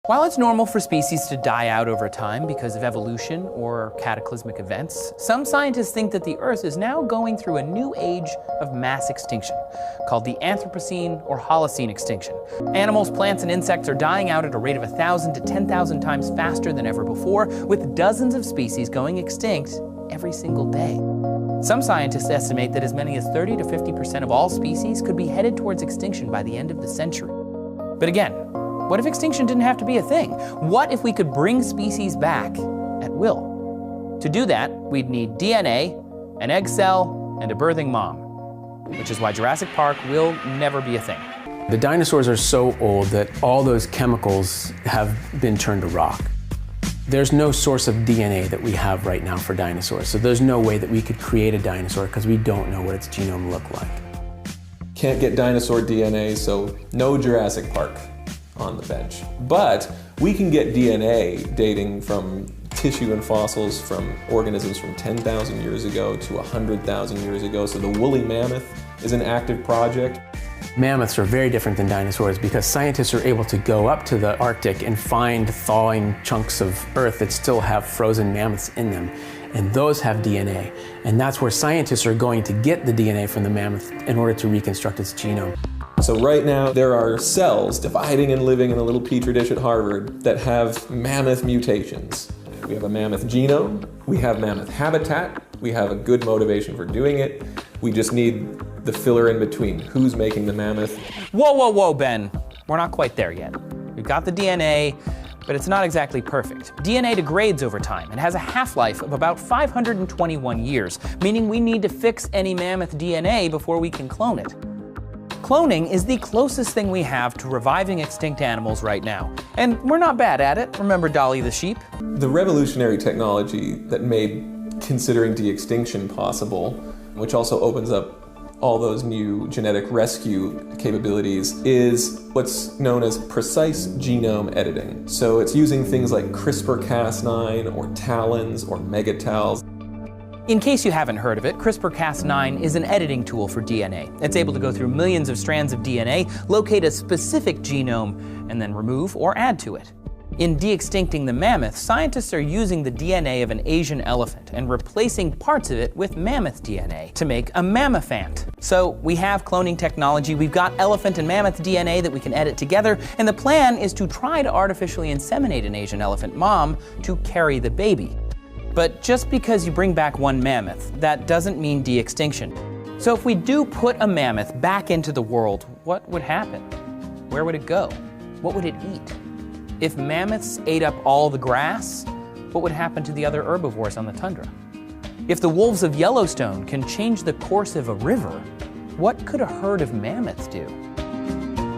While it's normal for species to die out over time because of evolution or cataclysmic events, some scientists think that the Earth is now going through a new age of mass extinction, called the Anthropocene or Holocene extinction. Animals, plants, and insects are dying out at a rate of 1,000 to 10,000 times faster than ever before, with dozens of species going extinct every single day. Some scientists estimate that as many as 30 to 50% of all species could be headed towards extinction by the end of the century. But again, what if extinction didn't have to be a thing? What if we could bring species back at will? To do that, we'd need DNA, an egg cell, and a birthing mom, which is why Jurassic Park will never be a thing. The dinosaurs are so old that all those chemicals have been turned to rock. There's no source of DNA that we have right now for dinosaurs, so there's no way that we could create a dinosaur because we don't know what its genome looked like. Can't get dinosaur DNA, so no Jurassic Park on the bench. But we can get DNA dating from tissue and fossils from organisms from 10,000 years ago to 100,000 years ago. So the woolly mammoth is an active project. Mammoths are very different than dinosaurs because scientists are able to go up to the Arctic and find thawing chunks of Earth that still have frozen mammoths in them. And those have DNA. And that's where scientists are going to get the DNA from the mammoth in order to reconstruct its genome. So right now there are cells dividing and living in a little petri dish at Harvard that have mammoth mutations. We have a mammoth genome, we have mammoth habitat, we have a good motivation for doing it. We just need the filler in between. Who's making the mammoth? Whoa, whoa, whoa, Ben. We're not quite there yet. We've got the DNA, but it's not exactly perfect. DNA degrades over time and has a half-life of about 521 years, meaning we need to fix any mammoth DNA before we can clone it. Cloning is the closest thing we have to reviving extinct animals right now. And we're not bad at it. Remember Dolly the sheep? The revolutionary technology that made considering de-extinction possible, which also opens up all those new genetic rescue capabilities, is what's known as precise genome editing. So it's using things like CRISPR-Cas9 or TALENs or megatals. In case you haven't heard of it, CRISPR-Cas9 is an editing tool for DNA. It's able to go through millions of strands of DNA, locate a specific genome, and then remove or add to it. In de-extincting the mammoth, scientists are using the DNA of an Asian elephant and replacing parts of it with mammoth DNA to make a mammophant. So we have cloning technology, we've got elephant and mammoth DNA that we can edit together, and the plan is to try to artificially inseminate an Asian elephant mom to carry the baby. But just because you bring back one mammoth, that doesn't mean de-extinction. So if we do put a mammoth back into the world, what would happen? Where would it go? What would it eat? If mammoths ate up all the grass, what would happen to the other herbivores on the tundra? If the wolves of Yellowstone can change the course of a river, what could a herd of mammoths do?